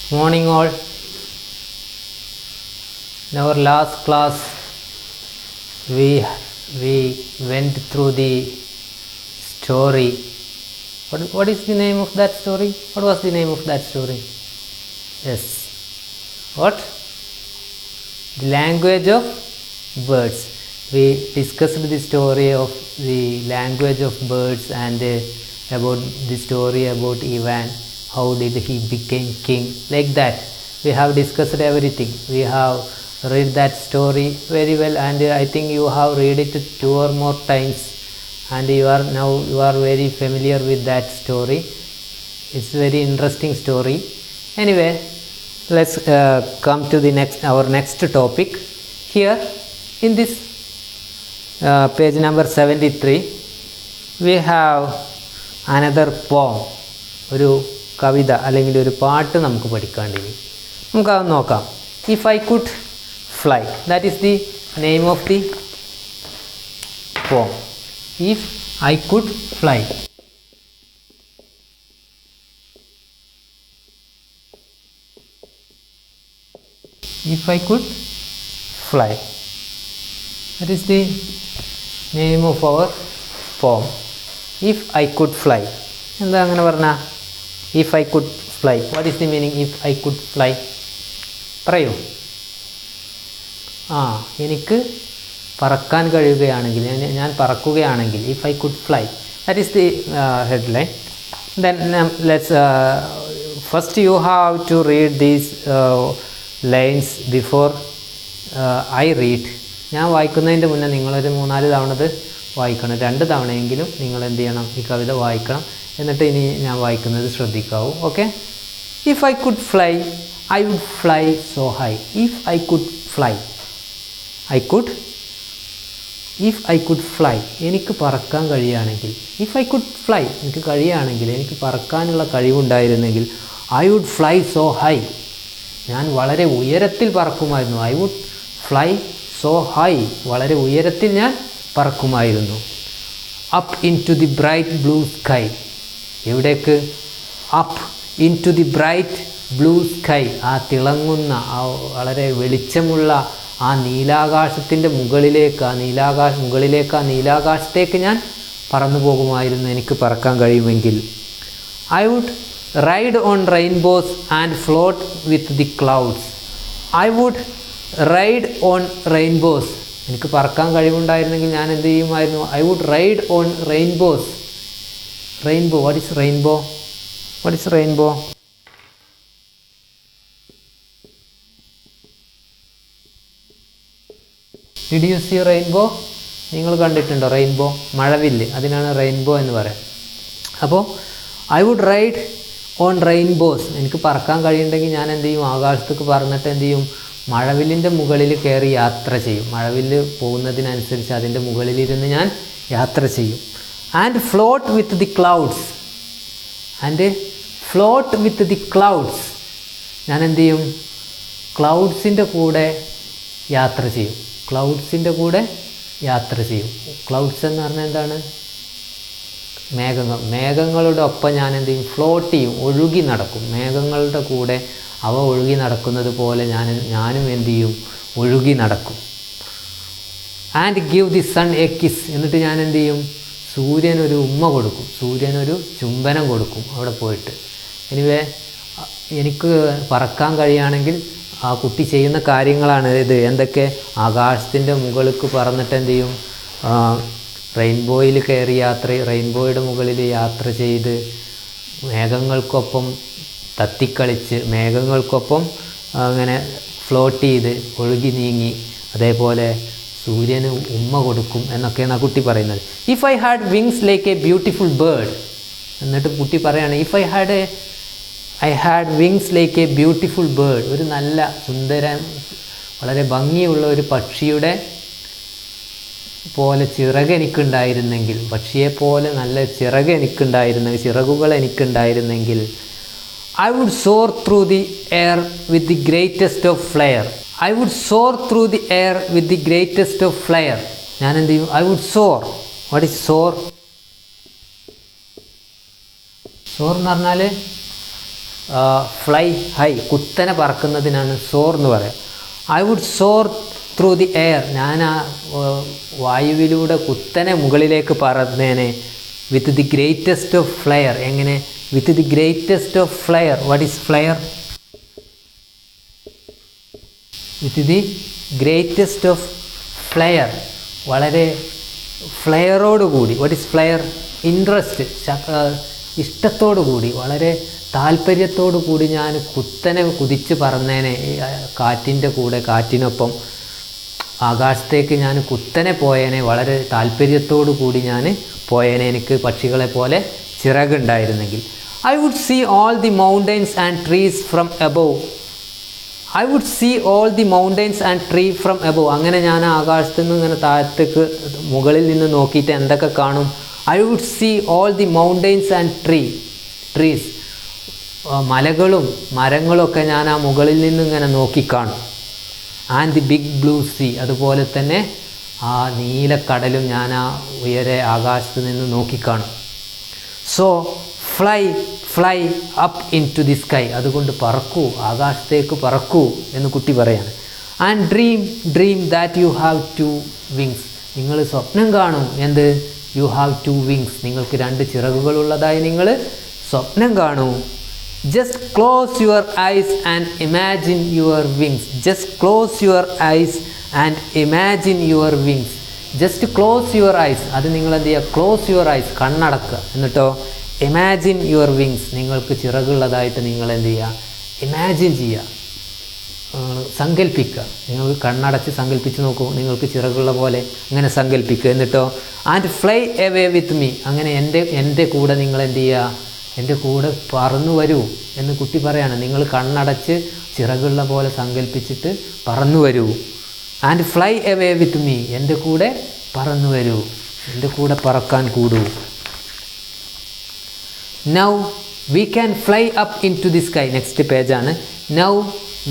Morning all. In our last class we went through the story. What is the name of that story? What was the name of that story? Yes. What? The language of birds. We discussed the story of the language of birds and about the story about Ivan. How did he become king? Like that. We have discussed everything. We have read that story very well, and I think you have read it 2 or more times, and you are very familiar with that story. It's very interesting story. Anyway, let's come to the our next topic. Here in this page number 73 we have another poem. ഒരു കവിത അല്ലെങ്കിൽ ഒരു പാട്ട് നമുക്ക് പഠിക്കാണ്ടിനി. നമുക്കത് നോക്കാം. If I could fly, that is the name of the പോം. If I could fly. If I could fly, that is the name of our poem. If I could fly. എന്താ അങ്ങനെ പറഞ്ഞാൽ? If I could fly. What is the meaning if I could fly? പറയൂ. എനിക്ക് പറക്കാൻ കഴിയുകയാണെങ്കിൽ, ഞാൻ പറക്കുകയാണെങ്കിൽ, if I could fly. That is the headline. Then let's first you have to read these lines before I read. ഞാൻ വായിക്കുന്നതിൻ്റെ മുന്നേ നിങ്ങളൊരു 3-4 തവണത് വായിക്കണം. 2 തവണയെങ്കിലും നിങ്ങൾ എന്ത് ചെയ്യണം? ഈ കവിത വായിക്കണം. എന്നിട്ട് ഇനി ഞാൻ വായിക്കുന്നത് ശ്രദ്ധിക്കാവൂ. Okay. If I could fly I would fly so high. If I could fly if I could fly, എനിക്ക് പറക്കാൻ കഴിയുകയാണെങ്കിൽ. ഇഫ് ഐ കുഡ് ഫ്ലൈ, എനിക്ക് കഴിയുകയാണെങ്കിൽ, എനിക്ക് പറക്കാനുള്ള കഴിവുണ്ടായിരുന്നെങ്കിൽ, I would fly so high, ഞാൻ വളരെ ഉയരത്തിൽ പറക്കുമായിരുന്നു. I would fly so high, വളരെ ഉയരത്തിൽ ഞാൻ പറക്കുമായിരുന്നു. Up into the bright blue sky. എവിടേക്ക്? Up into the bright blue sky, ആ തിളങ്ങുന്ന, ആ വളരെ വെളിച്ചമുള്ള ആ നീലാകാശത്തിൻ്റെ മുകളിലേക്ക്, ആ നീലാകാശത്തേക്ക് ഞാൻ പറന്നു പോകുമായിരുന്നു എനിക്ക് പറക്കാൻ കഴിയുമെങ്കിൽ. I would ride on rainbows and float with the clouds. I would ride on rainbows, എനിക്ക് പറക്കാൻ കഴിവുണ്ടായിരുന്നെങ്കിൽ ഞാൻ എന്ത് ചെയ്യുമായിരുന്നു? I would ride on rainbows. Rainbow, what is rainbow? What is rainbow? Did you see rainbow? നിങ്ങൾ കണ്ടിട്ടുണ്ടോ rainbow? മഴവില്ല്, അതിനാണ് റെയിൻബോ എന്ന് പറയാം. അപ്പോൾ I would ride on rainbows, എനിക്ക് പറക്കാൻ കഴിയുന്നുണ്ടെങ്കിൽ ഞാൻ എന്ത് ചെയ്യും? ആകാശത്തേക്ക് പറന്നിട്ട് എന്ത് ചെയ്യും? മഴവില്ലിൻ്റെ മുകളിൽ കയറി യാത്ര ചെയ്യും. മഴവില്ല് പോകുന്നതിനനുസരിച്ച് അതിൻ്റെ മുകളിലിരുന്ന് ഞാൻ യാത്ര ചെയ്യും. And float with the clouds. ഞാൻ എന്ത് ചെയ്യും? ക്ലൗഡ്സിൻ്റെ കൂടെ യാത്ര ചെയ്യും. ക്ലൗഡ്സ് എന്ന് പറഞ്ഞാൽ എന്താണ്? മേഘങ്ങളുടെ ഒപ്പം ഞാൻ എന്ത് ചെയ്യും? ഫ്ലോട്ട് ചെയ്യും, ഒഴുകി നടക്കും. മേഘങ്ങളുടെ കൂടെ അവ ഒഴുകി നടക്കുന്നത് പോലെ ഞാനും എന്ത് ചെയ്യും? ഒഴുകി നടക്കും. And give the sun a kiss. എന്നിട്ട് ഞാൻ എന്ത് ചെയ്യും? സൂര്യനൊരു ഉമ്മ കൊടുക്കും, സൂര്യനൊരു ചുംബനം കൊടുക്കും അവിടെ പോയിട്ട്. എനിവേ, എനിക്ക് പറക്കാൻ കഴിയുകയാണെങ്കിൽ ആ കുട്ടി ചെയ്യുന്ന കാര്യങ്ങളാണ് ഇത്. എന്തൊക്കെ? ആകാശത്തിൻ്റെ മുകളിലേക്ക് പറന്നിട്ട് എന്ത് ചെയ്യും? റെയിൻബോയിൽ കയറി റെയിൻബോയുടെ മുകളിൽ യാത്ര ചെയ്ത്, മേഘങ്ങൾക്കൊപ്പം തത്തിക്കളിച്ച്, മേഘങ്ങൾക്കൊപ്പം അങ്ങനെ ഫ്ലോട്ട് ചെയ്ത് ഒഴുകി നീങ്ങി, അതേപോലെ സൂര്യന് ഉമ്മ കൊടുക്കും എന്നൊക്കെയാണ് ആ കുട്ടി പറയുന്നത്. If I had wings like A beautiful bird. എന്നിട്ട് കുട്ടി പറയാണ്, if I had wings like A beautiful bird, ഒരു നല്ല സുന്ദരൻ, വളരെ ഭംഗിയുള്ള ഒരു പക്ഷിയുടെ പോലെ ചിറക് എനിക്കുണ്ടായിരുന്നെങ്കിൽ, പക്ഷിയെപ്പോലെ നല്ല ചിറകുകൾ എനിക്കുണ്ടായിരുന്നെങ്കിൽ, I would soar through the air with the greatest of flair. ഞാൻ എന്ത് ചെയ്യും? I would soar. What is soar? soar എന്ന് പറഞ്ഞാൽ ഫ്ലൈ ഹൈ, കുത്തനെ പറക്കുന്നതിനാണ് സോർ എന്ന് പറയുക. I would soar through the air, ഞാൻ ആ വായുവിലൂടെ കുത്തനെ മുകളിലേക്ക് പറന്നേനെ. With the greatest of flair, എങ്ങനെ? With the greatest of flair. What is flair? With the greatest of flair, വളരെ ഫ്ലയറോടുകൂടി. What is flair? ഇൻട്രസ്റ്റ്, ഇഷ്ടത്തോടു കൂടി, വളരെ താല്പര്യത്തോടു കൂടി ഞാൻ കുത്തനെ കുതിച്ച് പറന്നേനെ. കാറ്റിൻ്റെ കൂടെ, കാറ്റിനൊപ്പം ആകാശത്തേക്ക് ഞാൻ കുത്തനെ പോയേനെ. വളരെ താല്പര്യത്തോടു കൂടി ഞാൻ പോയേനെ, എനിക്ക് പക്ഷികളെ പോലെ ചിറകുണ്ടായിരുന്നെങ്കിൽ. I would see all the mountains and trees from above. I would see all the mountains and tree from above. അങ്ങനെ ഞാൻ ആകാശത്തു നിന്ന് ഇങ്ങനെ താഴത്തേക്ക് മുകളിൽ നിന്ന് നോക്കിയിട്ട് എന്തൊക്കെ കാണും? I would see all the mountains and trees, മലകളും മരങ്ങളൊക്കെ ഞാൻ ആ മുകളിൽ നിന്ന് ഇങ്ങനെ നോക്കിക്കാണും. And the big blue sea, അതുപോലെ തന്നെ ആ നീലക്കടലും ഞാൻ ആ ഉയരെ ആകാശത്ത് നിന്ന് നോക്കിക്കാണും. So fly up into the sky, അതുകൊണ്ട് പറക്കൂ, ആകാശത്തേക്ക് പറക്കൂ എന്ന് കുട്ടി പറയാണ്. And dream that you have 2 wings, നിങ്ങൾ സ്വപ്നം കാണൂ. എന്ത്? യു ഹാവ് 2 wings, നിങ്ങൾക്ക് 2 ചിറകുകളുള്ളതായി നിങ്ങൾ സ്വപ്നം കാണൂ. Just close your eyes and imagine your wings. Just close your eyes and imagine your wings. Just close your eyes, അത് നിങ്ങൾ എന്ത് ചെയ്യുക? ക്ലോസ് യുവർ ഐസ്, കണ്ണടക്കുക. എന്നിട്ടോ ഇമാജിൻ യുവർ വിങ്സ്, നിങ്ങൾക്ക് ചിറകുള്ളതായിട്ട് നിങ്ങൾ എന്ത് ചെയ്യുക? ഇമാജിൻ ചെയ്യുക, സങ്കല്പിക്കുക. നിങ്ങൾ കണ്ണടച്ച് സങ്കല്പിച്ച് നോക്കൂ, നിങ്ങൾക്ക് ചിറകുള്ള പോലെ അങ്ങനെ സങ്കല്പിക്കുക. എന്നിട്ടോ and fly away with me, അങ്ങനെ എൻ്റെ കൂടെ നിങ്ങൾ എന്ത് ചെയ്യുക? എൻ്റെ കൂടെ പറന്നു വരൂ എന്ന് കുട്ടി പറയാണ്. നിങ്ങൾ കണ്ണടച്ച് ചിറകുള്ള പോലെ സങ്കല്പിച്ചിട്ട് പറന്നു വരൂ. And fly away with me, എൻ്റെ കൂടെ പറന്നു വരൂ, എൻ്റെ കൂടെ പറക്കാൻ കൂടൂ. Now we can fly up into the sky. Next പേജാണ്. Now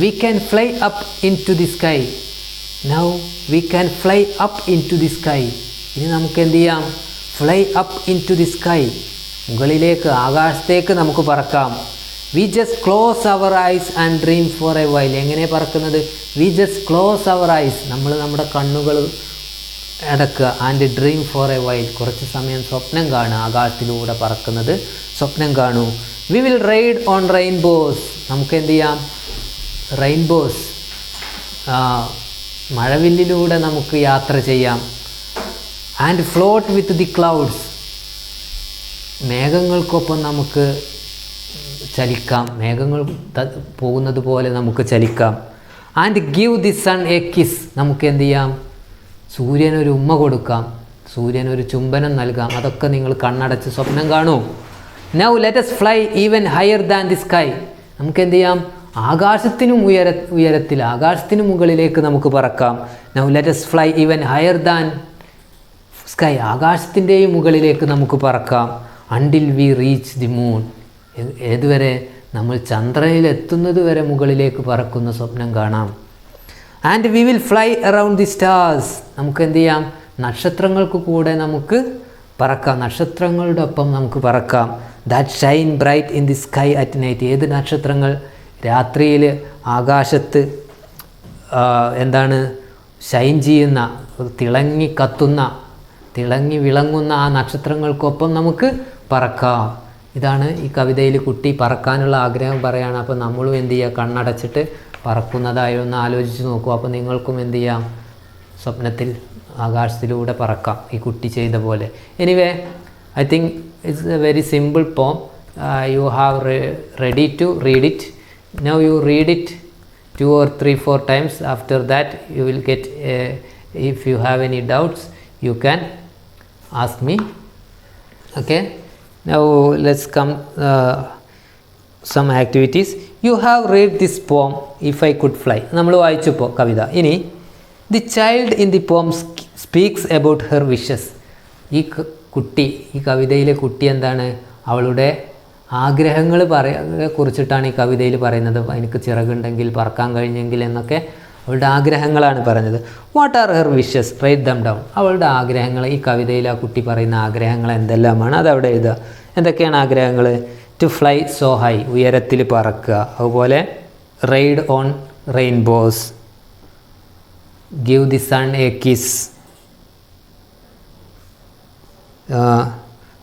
we can fly up into the sky. Now we can fly up into the sky. ഇനി നമുക്ക് എന്ത് ചെയ്യാം? Fly up into the sky, മുകളിലേക്ക്, ആകാശത്തേക്ക് നമുക്ക് പറക്കാം. We just close our eyes and dream for a while. എങ്ങനെ പറക്കുന്നത്? We just close our eyes, നമ്മൾ നമ്മുടെ കണ്ണുകൾ അടക്കുക. And dream for a while, കുറച്ച് സമയം സ്വപ്നം കാണുക. ആകാശത്തിലൂടെ പറക്കുന്നത് സ്വപ്നം കാണൂ. We will ride on rainbows, നമുക്ക് എന്ത് ചെയ്യാം? റെയിൻബോസ്, മഴവില്ലിലൂടെ നമുക്ക് യാത്ര ചെയ്യാം. And float with the clouds, മേഘങ്ങൾക്കൊപ്പം നമുക്ക് ചലിക്കാം, മേഘങ്ങൾ പോകുന്നത് പോലെ നമുക്ക് ചലിക്കാം. And give the sun a kiss, നമുക്ക് എന്ത് ചെയ്യാം? സൂര്യനൊരു ഉമ്മ കൊടുക്കാം, സൂര്യനൊരു ചുംബനം നൽകാം. അതൊക്കെ നിങ്ങൾ കണ്ണടച്ച് സ്വപ്നം കാണൂ. Now let us fly even higher than the sky, നമുക്ക് എന്ത് ചെയ്യാം? ആകാശത്തിനും ഉയരത്തിൽ, ആകാശത്തിനു മുകളിലേക്ക് നമുക്ക് പറക്കാം. Now let us fly even higher than sky, ആകാശത്തിൻ്റെയും മുകളിലേക്ക് നമുക്ക് പറക്കാം. Until we reach the moon, ഏതുവരെ? നമ്മൾ ചന്ദ്രനിലെത്തുന്നത് വരെ മുകളിലേക്ക് പറക്കുന്ന സ്വപ്നം കാണാം. And we will fly around the stars, നമുക്ക് എന്ത് ചെയ്യാം? നക്ഷത്രങ്ങൾക്ക് കൂടെ നമുക്ക് പറക്കാം, നക്ഷത്രങ്ങളുടെ ഒപ്പം നമുക്ക് പറക്കാം. That shine bright in the sky at night, ഏത് നക്ഷത്രങ്ങൾ? രാത്രിയിൽ ആകാശത്ത് എന്താണ് ഷൈൻ ചെയ്യുന്ന, തിളങ്ങി കത്തുന്ന, തിളങ്ങി വിളങ്ങുന്ന ആ നക്ഷത്രങ്ങൾക്കൊപ്പം നമുക്ക് പറക്കാം. ഇതാണ് ഈ കവിതയിൽ കുട്ടി പറക്കാനുള്ള ആഗ്രഹം പറയുകയാണ്. അപ്പോൾ നമ്മളും എന്ത് ചെയ്യുക? കണ്ണടച്ചിട്ട് പറക്കുന്നതായി ഒന്ന് ആലോചിച്ച് നോക്കൂ. അപ്പോൾ നിങ്ങൾക്കും എന്ത് ചെയ്യാം? സ്വപ്നത്തിൽ ആകാശത്തിലൂടെ പറക്കാം, ഈ കുട്ടി ചെയ്ത പോലെ. Anyway, I think it's a very simple poem. You have ready to read it. Now you read it 2 or 3, 4 times. After that you will get if you have any doubts you can ask me. Okay, now let's come some activities. You have read this poem If I Could Fly, നമ്മൾ വായിച്ചു ഇപ്പോൾ കവിത. ഇനി the child in the poem speaks about her wishes. ഈ കുട്ടി, ഈ കവിതയിലെ കുട്ടി എന്താണ്? അവളുടെ ആഗ്രഹങ്ങൾ കുറിച്ചിട്ടാണ് ഈ കവിതയിൽ പറയുന്നത്. എനിക്ക് ചിറകുണ്ടെങ്കിൽ, പറക്കാൻ കഴിഞ്ഞെങ്കിൽ എന്നൊക്കെ അവളുടെ ആഗ്രഹങ്ങളാണ് പറഞ്ഞത്. What are her wishes? Write them down. അവളുടെ ആഗ്രഹങ്ങൾ, ഈ കവിതയിൽ ആ കുട്ടി പറയുന്ന ആഗ്രഹങ്ങൾ എന്തെല്ലാമാണ് അതവിടെ എഴുതുക. എന്തൊക്കെയാണ് ആഗ്രഹങ്ങൾ? ടു ഫ്ലൈ സോ ഹൈ, ഉയരത്തിൽ പറക്കുക. അതുപോലെ ride on rainbows, give the sun a kiss,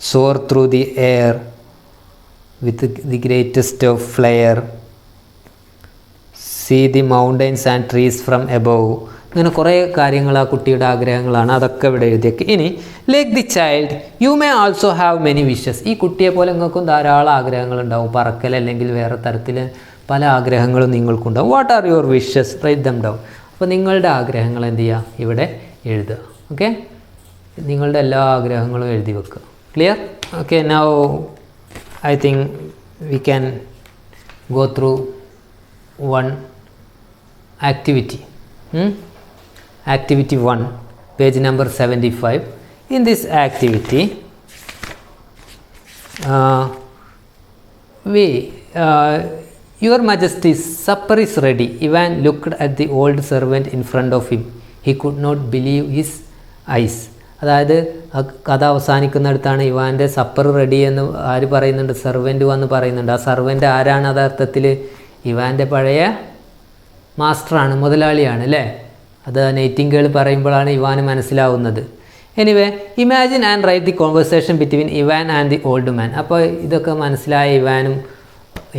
soar through the air with the greatest of flair, see the mountains and trees from above. ഇങ്ങനെ കുറേ കാര്യങ്ങൾ ആ കുട്ടിയുടെ ആഗ്രഹങ്ങളാണ്, അതൊക്കെ ഇവിടെ എഴുതിയേക്ക്. ഇനി like the child you may also have many wishes. ഈ കുട്ടിയെ പോലെ നിങ്ങൾക്കും ധാരാളം ആഗ്രഹങ്ങളുണ്ടാവും, പറക്കൽ അല്ലെങ്കിൽ വേറെ തരത്തിൽ പല ആഗ്രഹങ്ങളും നിങ്ങൾക്കുണ്ടാവും. What are your wishes, write them down. അപ്പോൾ നിങ്ങളുടെ ആഗ്രഹങ്ങൾ എന്ത് ചെയ്യുക, ഇവിടെ എഴുതുക. ഓക്കെ, നിങ്ങളുടെ എല്ലാ ആഗ്രഹങ്ങളും എഴുതി വെക്കുക. Clear? Okay, now I think we can go through one activity. Activity 1, page number 75. In this activity, Your Majesty's supper is ready. Ivan looked at the old servant in front of him. He could not believe his eyes. അതായത് കഥ അവസാനിക്കുന്നിടത്താണ് ഇവാൻ്റെ supper ready എന്ന് ആര് പറയുന്നുണ്ട്, servant വന്ന് പറയുന്നുണ്ട്. ആ servant ആരാണ് യഥാർത്ഥത്തിൽ? ഇവാൻ്റെ പഴയ മാസ്റ്ററാണ്, മുതലാളിയാണ് അല്ലേ. അത് നൈറ്റിംഗേൾ പറയുമ്പോഴാണ് ഇവാന് മനസ്സിലാവുന്നത്. Anyway, imagine and write the conversation between Ivan and the old man. അപ്പോൾ ഇതൊക്കെ മനസ്സിലായ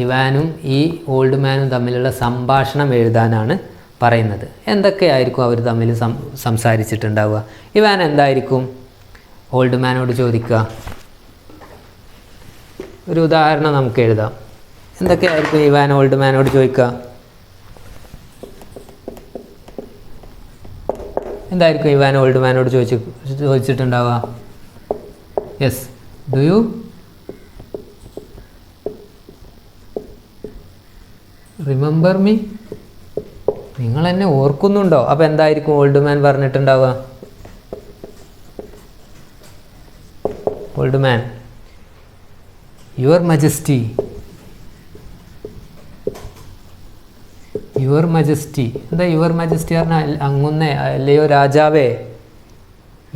ഇവാനും ഈ ഓൾഡ് മാനും തമ്മിലുള്ള സംഭാഷണം എഴുതാനാണ് പറയുന്നത്. എന്തൊക്കെയായിരിക്കും അവർ തമ്മിൽ സംസാരിച്ചിട്ടുണ്ടാവുക? ഇവാൻ എന്തായിരിക്കും ഓൾഡ് മാനോട് ചോദിക്കുക? ഒരു ഉദാഹരണം നമുക്ക് എഴുതാം. എന്തൊക്കെയായിരിക്കും ഇവാൻ ഓൾഡ് മാനോട് ചോദിക്കുക? എന്തായിരിക്കും ഇവാൻ ഓൾഡ് മാനോട് ചോദിച്ചിട്ടുണ്ടാവുക? Yes, do you remember me? നിങ്ങൾ എന്നെ ഓർക്കുന്നുണ്ടോ? അപ്പോൾ എന്തായിരിക്കും ഓൾഡ് മാൻ പറഞ്ഞിട്ടുണ്ടാവുക? Old man, your majesty, your majesty. എന്താ യുവർ മജസ്റ്റി പറഞ്ഞാൽ? അങ്ങുന്നേ, അല്ലയോ രാജാവേ.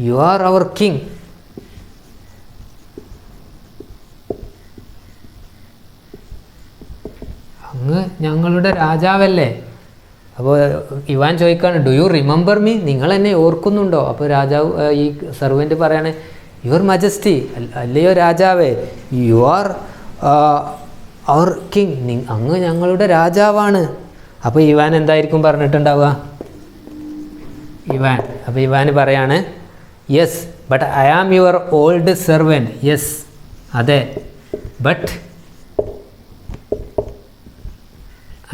You are our king. അങ്ങ് ഞങ്ങളുടെ രാജാവല്ലേ. അപ്പോൾ ഇവാൻ ചോദിക്കുകയാണ്, ഡു യു റിമെമ്പർ മീ? നിങ്ങൾ എന്നെ ഓർക്കുന്നുണ്ടോ? അപ്പോൾ രാജാവ്, ഈ സെർവൻറ്റ് പറയാണ്, യുവർ മജസ്റ്റി, അല്ലയോ രാജാവേ, യു ആർ അവർ കിങ്, അങ്ങ് ഞങ്ങളുടെ രാജാവാണ്. അപ്പോൾ ഇവാൻ എന്തായിരിക്കും പറഞ്ഞിട്ടുണ്ടാവുക? അപ്പോൾ ഇവാൻ പറയാണ്, yes but I am your old servant. Yes, അതെ, but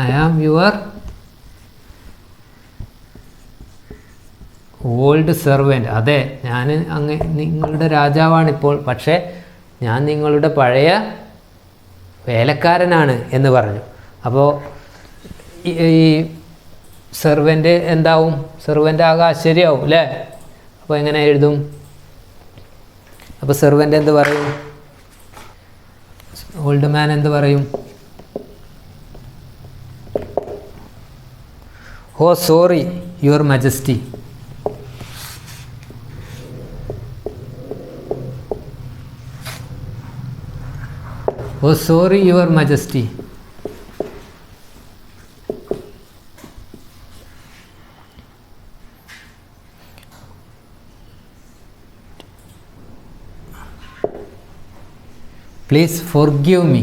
I am your old servant. അതെ, ഞാൻ നിങ്ങളുടെ രാജാവാണിപ്പോൾ, പക്ഷേ ഞാൻ നിങ്ങളുടെ പഴയ വേലക്കാരനാണ് എന്ന് പറഞ്ഞു. അപ്പോൾ ഈ സെർവൻ്റ് എന്താവും? സെർവൻ്റ് ആകെ ആശ്ചര്യമാവും അല്ലേ. അപ്പോൾ എങ്ങനെ എഴുതും? അപ്പോൾ സെർവൻ്റ് എന്ത് പറയും? ഓൾഡ് മാൻ എന്ത് പറയും? Oh sorry your majesty. Oh sorry your majesty. Please forgive me.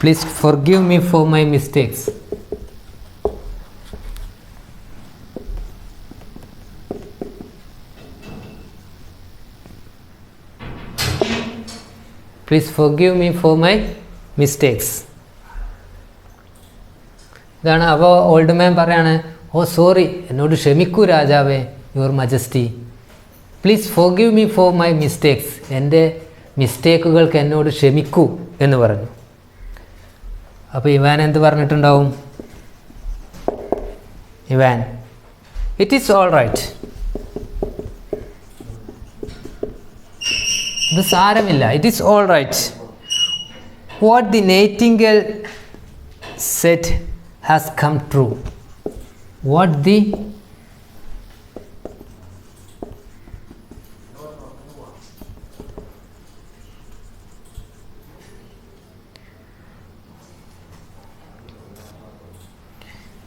Please forgive me for my mistakes. Please forgive me for my mistakes. ഇതാണ്. അപ്പോൾ ഓൾഡ് മാൻ പറയാണ്, ഓ സോറി, എന്നോട് ക്ഷമിക്കൂ രാജാവേ, your majesty. Please forgive me for my mistakes. എൻ്റെ മിസ്റ്റേക്കുകൾക്ക് എന്നോട് ക്ഷമിക്കൂ എന്ന് പറഞ്ഞു. അപ്പോൾ ഇവാൻ എന്ത് പറഞ്ഞിട്ടുണ്ടാവും? Ivan, it is all right. ഇത് സാരമില്ല. It is all right. What the nightingale said has come true. What the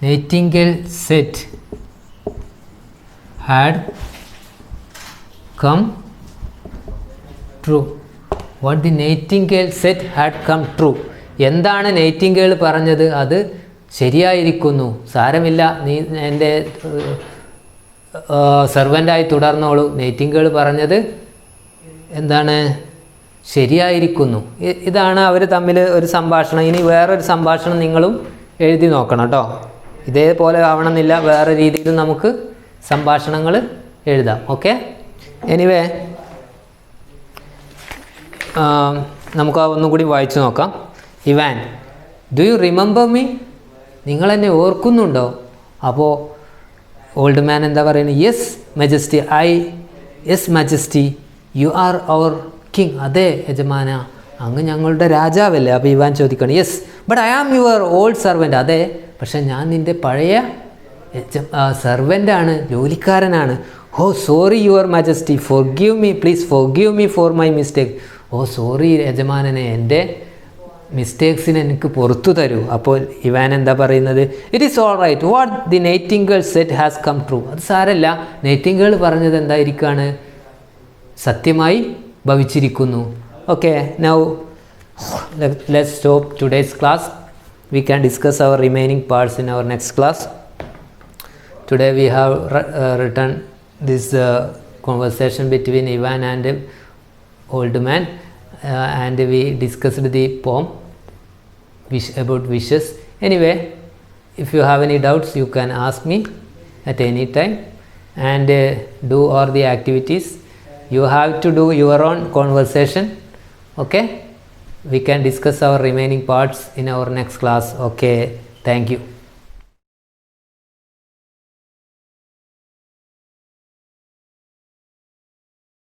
Nightingale said had come true. What the Nightingale said had come true. എന്താണ് Nightingale പറഞ്ഞത്? അത് ശരിയായിരിക്കുന്നു. സാരമില്ല, നീ എൻ്റെ സെർവൻ്റായി തുടർന്നോളൂ. Nightingale പറഞ്ഞത് എന്താണ്? ശരിയായിരിക്കുന്നു. ഇതാണ് അവർ തമ്മിൽ ഒരു സംഭാഷണം. ഇനി വേറൊരു സംഭാഷണം നിങ്ങളും എഴുതി നോക്കണം കേട്ടോ. ഇതേപോലെ ആവണമെന്നില്ല, വേറെ രീതിയിൽ നമുക്ക് സംഭാഷണങ്ങൾ എഴുതാം. ഓക്കെ, എനിവേ നമുക്ക് ഒന്നും കൂടി വായിച്ചു നോക്കാം. Ivan, do you remember me? നിങ്ങളെന്നെ ഓർക്കുന്നുണ്ടോ? അപ്പോൾ ഓൾഡ് മാൻ എന്താ പറയുന്നത്? Yes majesty, yes majesty, you are our king. അതെ യജമാന, അങ്ങ് ഞങ്ങളുടെ രാജാവല്ലേ. അപ്പോൾ ഇവാൻ ചോദിക്കണം, yes but I am your old servant. അതെ, പക്ഷെ ഞാൻ നിൻ്റെ പഴയ സെർവൻ്റാണ്, ജോലിക്കാരനാണ്. Oh sorry your majesty, forgive me, please forgive me for my mistake. Oh sorry യജമാനനെ, എൻ്റെ മിസ്റ്റേക്സിന് എനിക്ക് പുറത്തു തരൂ. അപ്പോൾ ഇവാൻ എന്താ പറയുന്നത്? It is all right, what the nightingale said has come true. അത് സാരല്ല, നൈറ്റിംഗേൾ പറഞ്ഞത് എന്തായിരിക്കാണ്? സത്യമായി ഭവിച്ചിരിക്കുന്നു. Okay, now let's stop today's class. We can discuss our remaining parts in our next class. Today we have written this conversation between Ivan and old man, and we discussed the poem about wishes. Anyway, if you have any doubts, you can ask me at any time, and do all the activities. You have to do your own conversation. Okay, we can discuss our remaining parts in our next class. Okay, thank you.